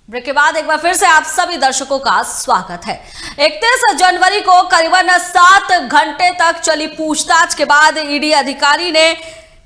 Break के बाद एक बार फिर से आप सभी दर्शकों का स्वागत है। 31 जनवरी को करीबन 7 घंटे तक चली पूछताछ के बाद ईडी अधिकारी ने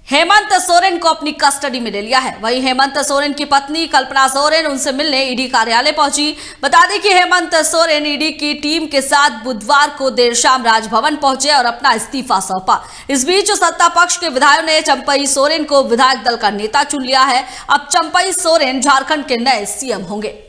हेमंत सोरेन को अपनी कस्टडी में ले लिया है। वहीं हेमंत सोरेन की पत्नी कल्पना सोरेन उनसे मिलने ईडी कार्यालय पहुंची। बता दें कि हेमंत सोरेन ईडी की टीम के साथ बुधवार को देर शाम राजभवन पहुंचे और अपना इस्तीफा सौंपा। इस बीच सत्ता पक्ष के विधायकों ने चंपई सोरेन को विधायक दल का नेता चुन लिया है। अब चंपई सोरेन झारखंड के नए सीएम होंगे।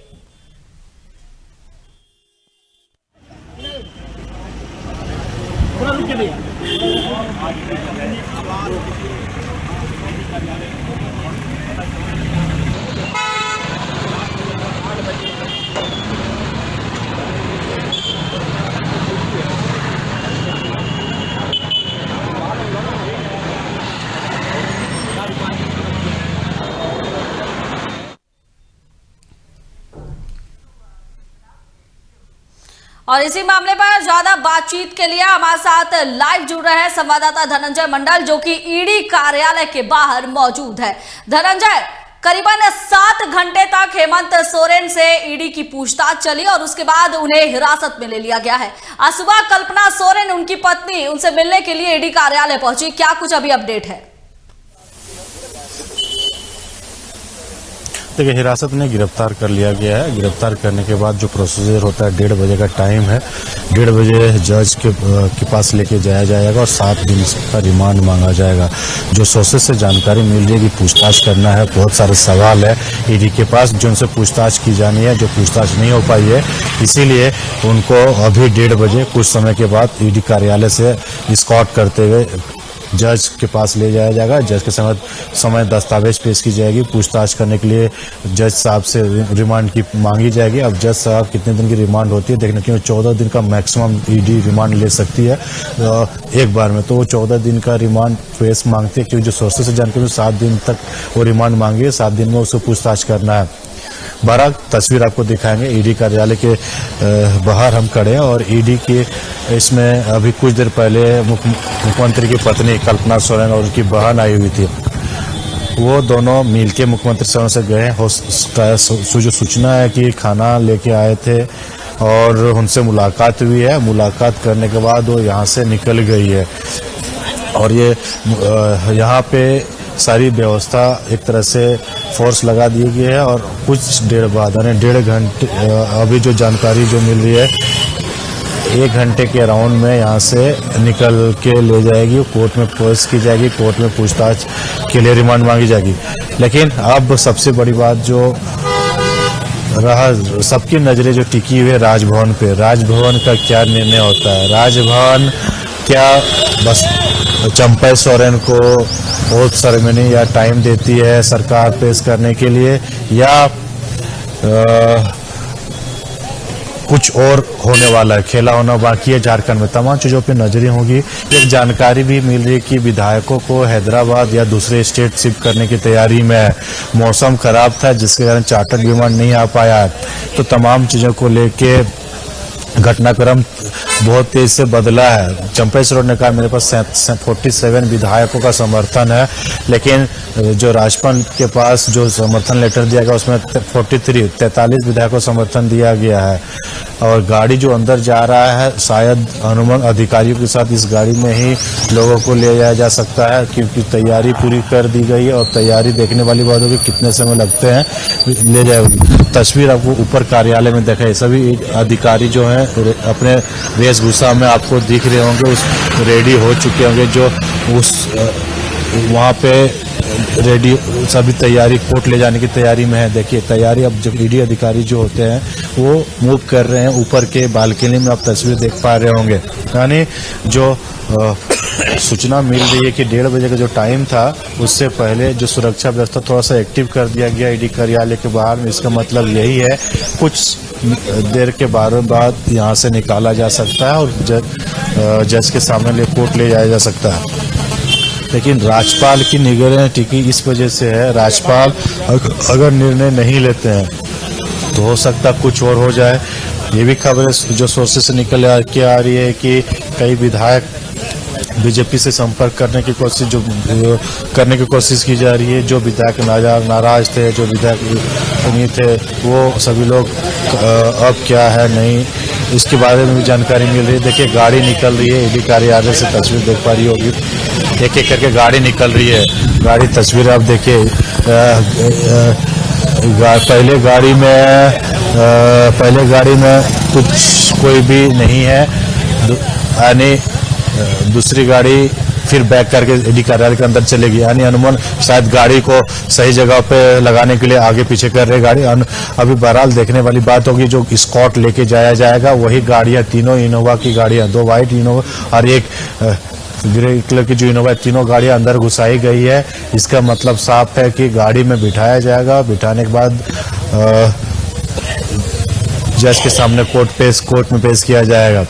और इसी मामले पर ज्यादा बातचीत के लिए हमारे साथ लाइव जुड़ रहे हैं संवाददाता धनंजय मंडल, जो कि ईडी कार्यालय के बाहर मौजूद है। धनंजय, करीबन 7 घंटे तक हेमंत सोरेन से ईडी की पूछताछ चली और उसके बाद उन्हें हिरासत में ले लिया गया है। आज सुबह कल्पना सोरेन, उनकी पत्नी, उनसे मिलने के लिए ईडी कार्यालय पहुंची। क्या कुछ अभी अपडेट है? देखिए, हिरासत में गिरफ्तार कर लिया गया है। गिरफ्तार करने के बाद जो प्रोसीजर होता है, 1:30 बजे का टाइम है। 1:30 बजे जज के पास लेके जाया जाएगा और 7 दिन का रिमांड मांगा जाएगा। जो सोर्सेज से जानकारी मिल रही है कि पूछताछ करना है, बहुत सारे सवाल है ईडी के पास जो उनसे पूछताछ की जानी है, जो पूछताछ नहीं हो पाई है, इसीलिए उनको अभी 1:30 बजे कुछ समय के बाद ईडी कार्यालय से स्कॉट करते हुए जज के पास ले जाया जाएगा। जज के समय दस्तावेज पेश की जाएगी। पूछताछ करने के लिए जज साहब से रिमांड की मांगी जाएगी। अब जज साहब कितने दिन की रिमांड होती है देखने के लिए 14 दिन का मैक्सिमम ईडी रिमांड ले सकती है एक बार में। तो वो 14 दिन का रिमांड पेश मांगती है, क्योंकि जो सोर्सेस से जानकारी 7 दिन तक वो रिमांड मांगी है। 7 दिन में उसको पूछताछ करना है। 12 तस्वीर आपको दिखाएंगे। ईडी कार्यालय के बाहर हम खड़े हैं और ईडी के इसमें अभी कुछ देर पहले मुख्यमंत्री की पत्नी कल्पना सोरेन और उनकी बहन आई हुई थी। वो दोनों मिलके मुख्यमंत्री सोरेन से गए। जो सूचना है कि खाना लेके आए थे और उनसे मुलाकात हुई है। मुलाकात करने के बाद वो यहाँ से निकल गई है और ये यहाँ पे सारी व्यवस्था एक तरह से फोर्स लगा दी गई है। और कुछ देर बाद यानी 1.5 घंटे अभी जो जानकारी जो मिल रही है, 1 घंटे के राउंड में यहाँ से निकल के ले जाएगी, कोर्ट में पेश की जाएगी, कोर्ट में पूछताछ के लिए रिमांड मांगी जाएगी। लेकिन अब सबसे बड़ी बात जो रहा, सबकी नजरें जो टिकी हुई है राजभवन पे, राजभवन का क्या निर्णय होता है। राजभवन क्या बस चंपई सोरेन को बहुत सेरेमनी या टाइम देती है सरकार पेश करने के लिए, या कुछ और होने वाला है, खेला होना बाकी है झारखंड में। तमाम चीज़ों पे नजरें होगी। एक जानकारी भी मिल रही है कि विधायकों को हैदराबाद या दूसरे स्टेट शिफ्ट करने की तैयारी में है। मौसम खराब था जिसके कारण चार्टर्ड विमान नहीं आ पाया, तो तमाम चीज़ों को लेके घटनाक्रम बहुत तेज से बदला है। चंपई सोरेन ने कहा मेरे पास 47 विधायकों का समर्थन है, लेकिन जो राजभवन के पास जो समर्थन लेटर दिया गया उसमें 43 विधायकों को समर्थन दिया गया है। और गाड़ी जो अंदर जा रहा है, शायद अनुमंडल अधिकारियों के साथ इस गाड़ी में ही लोगों को ले जाया जा सकता है, क्योंकि तैयारी पूरी कर दी गई है। और तैयारी देखने वाली बात होगी कितने समय लगते हैं, ले जाएगी। तस्वीर आपको ऊपर कार्यालय में दिखाई, सभी अधिकारी जो हैं अपने वेशभूषा में आपको दिख रहे होंगे, उस रेडी हो चुके होंगे, जो उस वहाँ पे रेडी सभी तैयारी कोर्ट ले जाने की तैयारी में है। देखिए तैयारी, अब जब ईडी अधिकारी जो होते हैं वो मूव कर रहे हैं ऊपर के बालकनी में, आप तस्वीर देख पा रहे होंगे। यानी जो सूचना मिल रही है कि 1:30 बजे का जो टाइम था उससे पहले जो सुरक्षा व्यवस्था थोड़ा सा एक्टिव कर दिया गया ईडी कार्यालय के बाहर में। इसका मतलब यही है कुछ देर के बाद यहाँ से निकाला जा सकता है और जज के सामने कोर्ट ले जाया जा सकता है। लेकिन राज्यपाल की निगरानी टिकी इस वजह से है, राज्यपाल अगर निर्णय नहीं लेते हैं तो हो सकता कुछ और हो जाए। ये भी खबर जो सोर्सेस से निकल के आ रही है कि कई विधायक बीजेपी से संपर्क करने की कोशिश की जा रही है। जो विधायक नाराज थे, जो विधायक नहीं थे, वो सभी लोग अब क्या है नहीं, इसके बारे में भी जानकारी मिल रही है। देखिए गाड़ी निकल रही है, ईडी कार्यालय से तस्वीर देख पा रही होगी, एक एक करके गाड़ी निकल रही है। गाड़ी तस्वीर आप देखिए, पहले गाड़ी में कोई भी नहीं है, यानी दूसरी गाड़ी फिर बैक करके ईडी कार्यालय के अंदर चलेगी, यानी अनुमान शायद गाड़ी को सही जगह पे लगाने के लिए आगे पीछे कर रहे गाड़ी। अभी बहरहाल देखने वाली बात होगी, जो स्कॉट लेके जाया जाएगा वही गाड़ियां, तीनों इनोवा की गाड़ियां, 2 वाइट इनोवा और एक ग्रे कलर की जो इनोवा, तीनों गाड़ियां अंदर घुसाई गई है। इसका मतलब साफ है कि गाड़ी में बिठाया जाएगा, बिठाने के बाद जज के सामने कोर्ट में पेश किया जाएगा।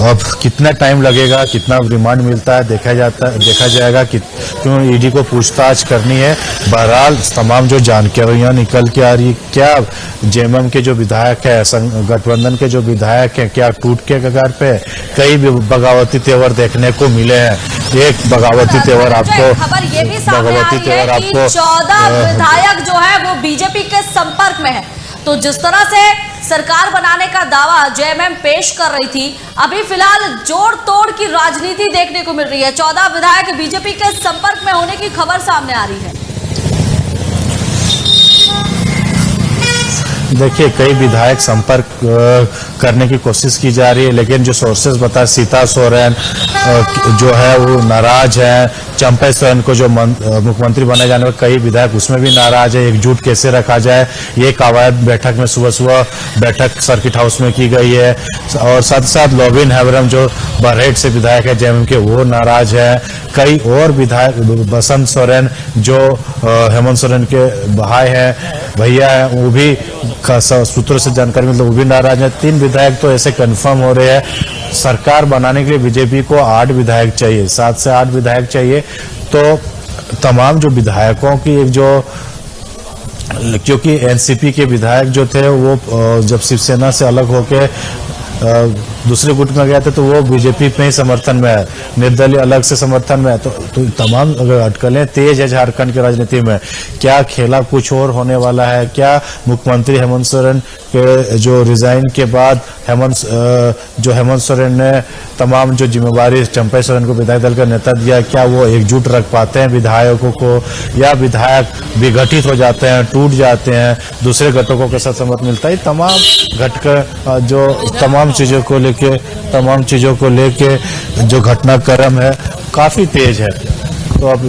अब कितना टाइम लगेगा, कितना रिमांड मिलता है देखा जाएगा कि क्यों ईडी को पूछताछ करनी है। बहरहाल तमाम जो जानकारियां निकल के आ रही, क्या जेएमएम के जो विधायक है, गठबंधन के जो विधायक हैं, क्या टूट के कगार पे, कई बगावती तेवर देखने को मिले हैं। एक बगावती तेवर आपको, खबर ये भी सामने आ रही है कि 14 विधायक जो है वो बीजेपी के संपर्क में है। तो जिस तरह से सरकार बनाने का दावा जेएमएम पेश कर रही थी, अभी फिलहाल जोड़ तोड़ की राजनीति देखने को मिल रही है। 14 विधायक बीजेपी के संपर्क में होने की खबर सामने आ रही है। देखिए कई विधायक संपर्क करने की कोशिश की जा रही है, लेकिन जो सोर्सेज बता, सीता सोरेन जो है वो नाराज है। चंपा सोरेन को जो मुख्यमंत्री बनाए जाने वाले कई विधायक उसमें भी नाराज है। एकजुट कैसे रखा जाए, ये कवायद बैठक में सुबह बैठक सर्किट हाउस में की गई है। और साथ ही साथ लोबिन हैवरम जो बरहेट से विधायक है जेएमएम के, वो नाराज है। कई और विधायक, बसंत सोरेन जो हेमंत सोरेन के भाई हैं, भैया है, वो भी सूत्रों से जानकारी मिलती है, वो भी नाराज है। 3 विधायक तो ऐसे कंफर्म हो रहे हैं। सरकार बनाने के लिए बीजेपी को 8 विधायक चाहिए, 7 से 8 विधायक चाहिए। तो तमाम जो विधायकों की एक जो, क्योंकि एनसीपी के विधायक जो थे वो जब शिवसेना से अलग होके दूसरे गुट में गया था तो वो बीजेपी में ही समर्थन में है, निर्दलीय अलग से समर्थन में है। तो तमाम अटकलें तेज है झारखंड की राजनीति में। क्या खेला कुछ और होने वाला है? क्या मुख्यमंत्री हेमंत सोरेन के जो रिजाइन के बाद हेमंत सोरेन ने तमाम जो जिम्मेवारी चंपा सोरेन को विधायक दल का नेता दिया, क्या वो एकजुट रख पाते हैं विधायकों को, या विधायक विघटित हो जाते हैं, टूट जाते हैं, दूसरे घटकों के साथ सहमत मिलता है? तमाम घटक जो तमाम चीजों को लेके जो घटनाक्रम है काफी तेज है। तो अब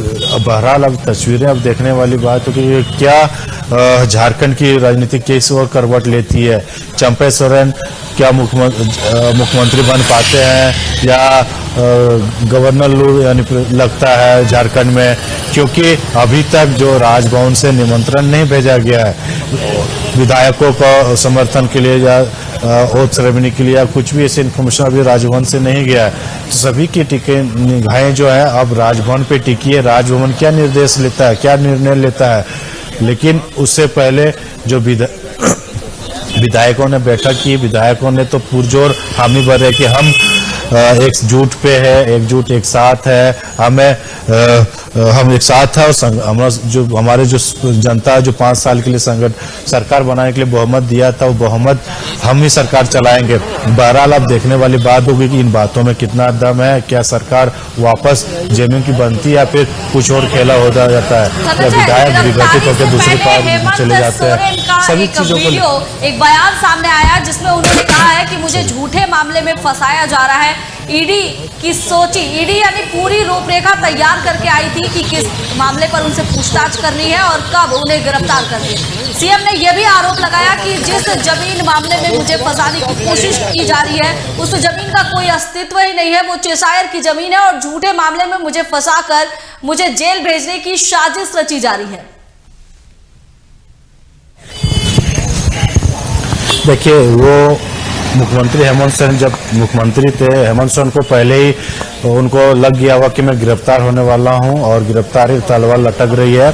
बहरहाल अब तस्वीरें अब देखने वाली बात है कि क्या झारखंड की राजनीति किस ओर करवट लेती है। चंपा सोरेन क्या मुख्यमंत्री बन पाते हैं या गवर्नर लू यानी लगता है झारखंड में, क्योंकि अभी तक जो राजभवन से निमंत्रण नहीं भेजा गया है विधायकों को समर्थन के लिए या ओथ सेरेमनी के लिए या कुछ भी ऐसे इन्फॉर्मेशन अभी राजभवन से नहीं गया है। तो सभी की निगाहें जो है अब राजभवन पे टिकी है। राजभवन क्या निर्देश लेता है, क्या निर्णय लेता है। लेकिन उससे पहले जो विधायकों ने बैठक की, विधायकों ने तो पुरजोर हामी भरे कि हम एकजुट पे है, एकजुट एक साथ है, हम एक साथ है और हमारे जो जनता जो 5 साल के लिए सरकार बनाने के लिए बहुमत दिया था, वो बहुमत हम ही सरकार चलाएंगे। बहरहाल अब देखने वाली बात होगी कि इन बातों में कितना दम है। क्या सरकार वापस जेएमएम की बनती है या फिर कुछ और खेला हो जाता है, या विधायक विघटित होकर दूसरे पार चले जाते हैं। सभी चीजों को एक बयान सामने आया जिसमें उन्होंने कहा है कि मुझे झूठे मामले में फंसाया जा रहा है। ईडी की ईडी यानी पूरी रूपरेखा तैयार करके आई थी कि किस मामले पर उनसे पूछताछ करनी है और कब उन्हें गिरफ्तार करनी है। सीएम ने यह भी आरोप लगाया कि जिस जमीन मामले में मुझे फंसाने की कोशिश की जा रही है उस जमीन का कोई अस्तित्व ही नहीं है, वो चेसायर की जमीन है और झूठे मामले में मुझे फंसाकर मुझे जेल भेजने की साजिश रची जा रही है। देखिए वो मुख्यमंत्री हेमंत सोरेन जब मुख्यमंत्री थे, हेमंत सोरेन को पहले ही उनको लग गया हुआ कि मैं गिरफ्तार होने वाला हूं और गिरफ्तारी तलवार लटक रही है।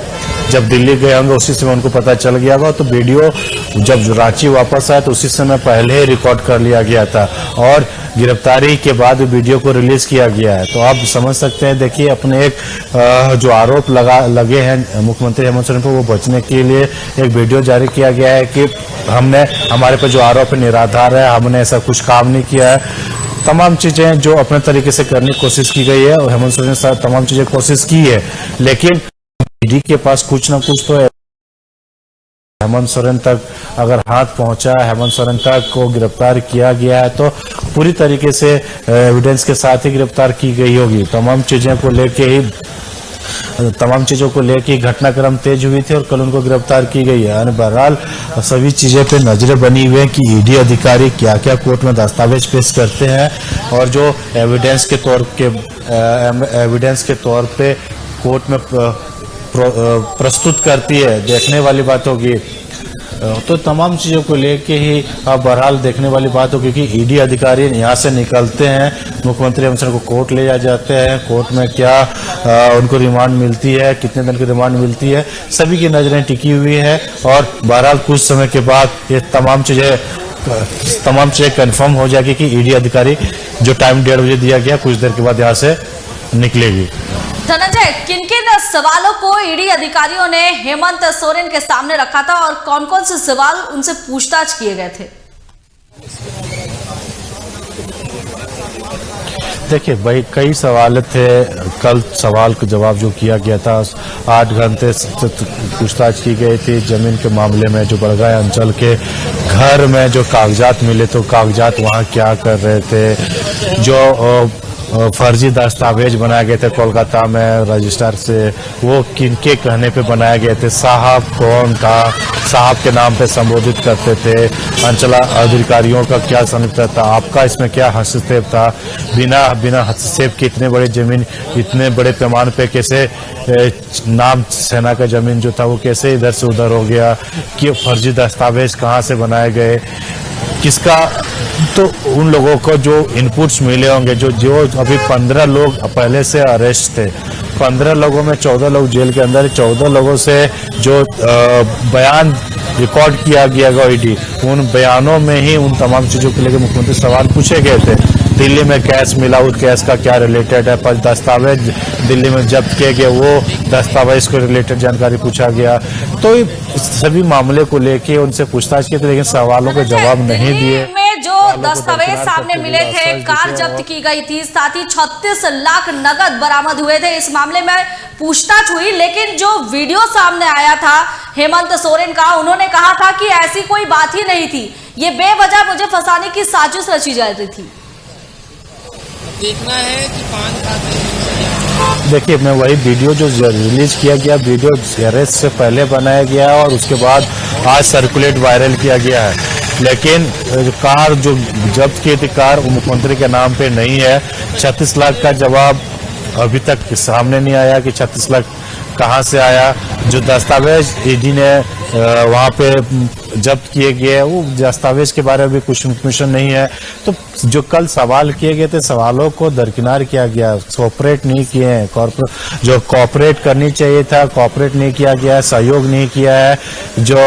जब दिल्ली गए होंगे उसी समय उनको पता चल गया होगा। तो वीडियो जब रांची वापस आया तो उसी समय पहले ही रिकॉर्ड कर लिया गया था और गिरफ्तारी के बाद वीडियो को रिलीज किया गया है। तो आप समझ सकते हैं, देखिए अपने एक जो आरोप लगे हैं मुख्यमंत्री हेमंत सोरेन पर, वो बचने के लिए एक वीडियो जारी किया गया है कि हमारे पर जो आरोप है निराधार है, हमने ऐसा कुछ काम नहीं किया है। तमाम चीजें जो अपने तरीके से करने की कोशिश की गई है और हेमंत सोरेन ने तमाम चीजें कोशिश की है, लेकिन ईडी के पास कुछ ना कुछ तो हेमंत सोरेन तक अगर हाथ पहुंचा, हेमंत सोरेन तक को गिरफ्तार किया गया है तो पूरी तरीके से एविडेंस के साथ ही गिरफ्तार की गई होगी। तमाम चीजों को लेके घटनाक्रम तेज हुई थी और कल उनको गिरफ्तार की गई है। यानी बहरहाल सभी चीजें पे नजरें बनी हुई है कि ईडी अधिकारी क्या क्या कोर्ट में दस्तावेज पेश करते हैं और जो एविडेंस के तौर पे कोर्ट में प्रस्तुत करती है, देखने वाली बात होगी। तो तमाम चीज़ों को लेके ही अब बहरहाल देखने वाली बात होगी कि ईडी अधिकारी यहाँ से निकलते हैं, मुख्यमंत्री हेमंत सोरेन को कोर्ट ले जाते हैं, कोर्ट में क्या उनको रिमांड मिलती है, कितने दिन की रिमांड मिलती है, सभी की नज़रें टिकी हुई है। और बहरहाल कुछ समय के बाद ये तमाम चीज़ें कंफर्म हो जाएगी कि ईडी अधिकारी जो टाइम 1:30 बजे दिया गया, कुछ देर के बाद यहाँ से निकलेगी। धनंजय, किन किन सवालों को ईडी अधिकारियों ने हेमंत सोरेन के सामने रखा था और कौन कौन से सवाल उनसे पूछताछ किए गए थे? देखिए भाई, कई सवाल थे। कल सवाल का जवाब जो किया गया था, 8 घंटे पूछताछ की गई थी जमीन के मामले में। जो बड़गांव अंचल के घर में जो कागजात मिले तो कागजात वहाँ क्या कर रहे थे, जो फर्जी दस्तावेज बनाए गए थे कोलकाता में रजिस्टर से, वो किनके कहने पे बनाए गए थे, साहब कौन था, साहब के नाम पे संबोधित करते थे, अंचल अधिकारियों का क्या संयुक्त था, आपका इसमें क्या हस्तक्षेप था, बिना हस्तक्षेप के इतने बड़े जमीन, इतने बड़े पैमाने पे कैसे नाम सेना का जमीन जो था वो कैसे इधर से उधर हो गया, कि फर्जी दस्तावेज कहाँ से बनाए गए, किसका। तो उन लोगों को जो इनपुट्स मिले होंगे, जो अभी 15 लोग पहले से अरेस्ट थे, 15 लोगों में 14 लोग जेल के अंदर, 14 लोगों से जो बयान रिकॉर्ड किया गया ईडी, उन बयानों में ही उन तमाम चीज़ों को लेकर मुख्यमंत्री सवाल पूछे गए थे। दिल्ली में कैश मिला, उस कैश का क्या रिलेटेड है, पर दस्तावेज दिल्ली में जब्त किए गए, वो दस्तावेज को रिलेटेड जानकारी पूछा गया। तो सभी मामले को लेके उनसे पूछताछ की थी, लेकिन सवालों के जवाब नहीं दिए। जो दस्तावेज सामने मिले थे, कार जब्त की गई थी, साथ ही 36 लाख नगद बरामद हुए थे। इस मामले में पूछताछ हुई, लेकिन जो वीडियो सामने आया था हेमंत सोरेन का, उन्होंने कहा था कि ऐसी कोई बात ही नहीं थी, ये बेवजह मुझे फंसाने की साजिश रची जा रही थी। देखना है कि पान खाते। देखिए, मैं वही वीडियो जो रिलीज किया गया, वीडियो अरेस्ट से पहले बनाया गया और उसके बाद आज सर्कुलेट वायरल किया गया है। लेकिन कार जो जब्त की थी, कार मुख्यमंत्री के नाम पे नहीं है। 36 लाख का जवाब अभी तक सामने नहीं आया कि 36 लाख कहाँ से आया। जो दस्तावेज ईडी ने वहाँ पे जब्त किए गए, वो दस्तावेज के बारे में भी कुछ इन्फॉर्मेशन नहीं है। तो जो कल सवाल किए गए थे, सवालों को दरकिनार किया गया, कोऑपरेट नहीं किए हैं, जो कोऑपरेट करनी चाहिए था कोऑपरेट नहीं किया गया है, सहयोग नहीं किया है। जो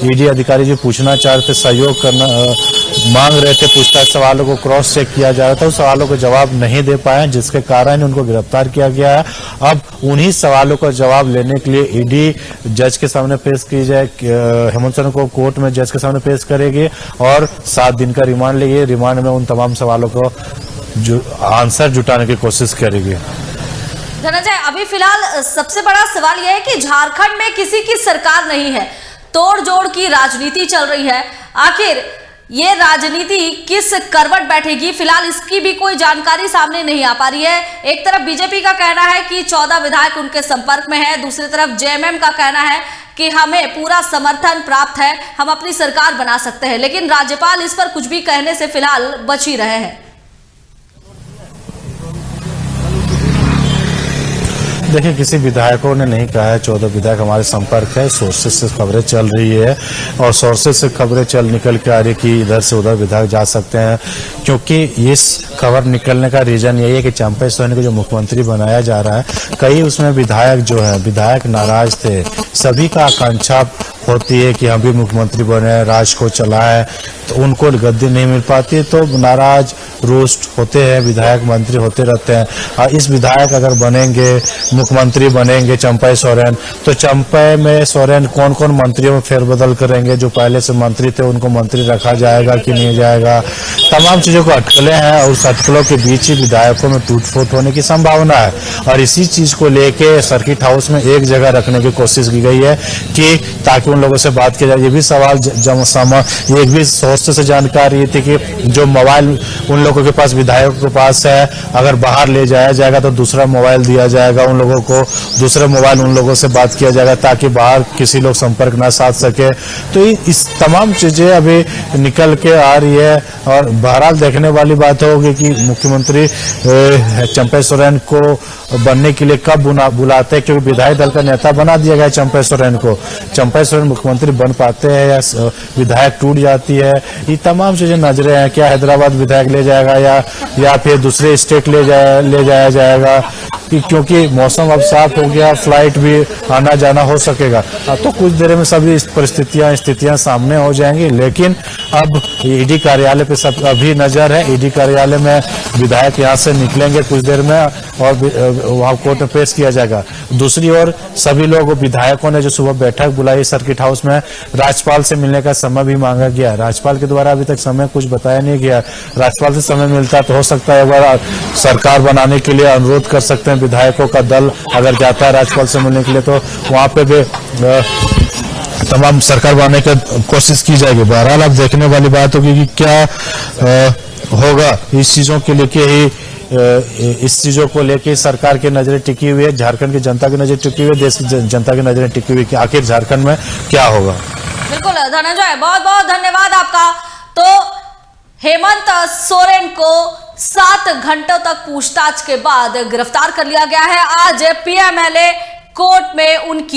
ईडी अधिकारी जो पूछना चाह रहे थे, सहयोग करना मांग रहे थे, पूछताछ सवालों को क्रॉस चेक किया जा रहा था, उस सवालों को जवाब नहीं दे पाए, जिसके कारण उनको गिरफ्तार किया गया है। अब उन्हीं सवालों का जवाब लेने के लिए ईडी जज के सामने पेश की जाए, हेमंत सोरेन को कोर्ट में जज के सामने पेश करेगी और 7 दिन का रिमांड लेगी। रिमांड में उन तमाम सवालों को जो आंसर जुटाने की कोशिश करेगी। धनंजय, अभी फिलहाल सबसे बड़ा सवाल यह है कि झारखंड में किसी की सरकार नहीं है, तोड़ जोड़ की राजनीति चल रही है। आखिर ये राजनीति किस करवट बैठेगी, फिलहाल इसकी भी कोई जानकारी सामने नहीं आ पा रही है। एक तरफ बीजेपी का कहना है कि 14 विधायक उनके संपर्क में है, दूसरी तरफ जेएमएम का कहना है कि हमें पूरा समर्थन प्राप्त है, हम अपनी सरकार बना सकते हैं, लेकिन राज्यपाल इस पर कुछ भी कहने से फिलहाल बच ही रहे हैं। देखिए, किसी विधायकों ने नहीं कहा है 14 विधायक हमारे संपर्क है, सोर्सेज से खबरें चल रही है और सोर्सेज से खबरें निकल के आ रही कि इधर से उधर विधायक जा सकते हैं, क्योंकि इस खबर निकलने का रीजन यही है कि चंपा सोरेन को जो मुख्यमंत्री बनाया जा रहा है, कई उसमें विधायक जो है विधायक नाराज थे। सभी का आकांक्षा होती है कि हम भी मुख्यमंत्री बने, राज को चलाएं, तो उनको गद्दी नहीं मिल पाती, तो नाराज रोस्ट होते हैं, विधायक मंत्री होते रहते हैं। और इस विधायक अगर बनेंगे, मुख्यमंत्री बनेंगे चंपई सोरेन, तो चंपई में सोरेन कौन कौन मंत्रियों में फेरबदल करेंगे, जो पहले से मंत्री थे उनको मंत्री रखा जाएगा कि नहीं जाएगा, तमाम चीजों को अटकलें हैं और उस अटकलों के बीच ही विधायकों में टूट-फूट होने की संभावना है। और इसी चीज को लेके सर्किट हाउस में एक जगह रखने की कोशिश की गई है कि ताकि उन लोगों से बात की जाए। ये भी सवाल एक भी सोर्स से जानकारी थी कि जो मोबाइल उन लोगों के पास, विधायकों के पास है, अगर बाहर ले जाया जाएगा तो दूसरा मोबाइल दिया जाएगा उन लोगों को, दूसरे मोबाइल उन लोगों से बात किया जाएगा ताकि बाहर किसी लोग संपर्क ना साध सके। तो इस तमाम चीजें अभी निकल के आ रही है और बहरहाल देखने वाली बात होगी कि मुख्यमंत्री चंपई सोरेन को बनने के लिए कब बुलाते हैं, क्योंकि विधायक दल का नेता बना दिया गया चंपई सोरेन को। चंपई सोरेन मुख्यमंत्री बन पाते हैं या विधायक टूट जाती है, ये तमाम चीजें नजरें हैं। क्या हैदराबाद विधायक ले जाएगा या फिर दूसरे स्टेट ले जाया जाएगा, क्योंकि मौसम अब साफ हो गया, फ्लाइट भी आना जाना हो सकेगा। तो कुछ देर में सभी स्थितियां सामने हो जाएंगी, लेकिन अब ईडी कार्यालय पे सब अभी नजर है। ईडी कार्यालय में विधायक यहाँ से निकलेंगे कुछ देर में और वहाँ कोर्ट में पेश किया जाएगा। दूसरी ओर सभी लोग, विधायकों ने जो सुबह बैठक बुलाई सर्किट हाउस में, राज्यपाल से मिलने का समय भी मांगा गया। राज्यपाल के द्वारा अभी तक समय कुछ बताया नहीं गया। राज्यपाल से समय मिलता तो हो सकता है एक बार सरकार बनाने के लिए अनुरोध कर सकते हैं। विधायकों का दल अगर जाता है राज्यपाल से मिलने के लिए तो वहां पे भी तमाम सरकार बनाने की कोशिश की जाएगी। बहरहाल अब देखने वाली बात होगी कि क्या होगा। इस चीजों के लेके ही, इस चीजों को लेके सरकार की नजरें टिकी हुई है, झारखंड की जनता की नजर टिकी हुई है, देश की जनता की नजरें टिकी हुई है कि आखिर झारखंड में क्या होगा। बिल्कुल धनंजय, बहुत बहुत धन्यवाद आपका। तो हेमंत सोरेन को 7 घंटों तक पूछताछ के बाद गिरफ्तार कर लिया गया है। आज पीएमएलए कोर्ट में उनकी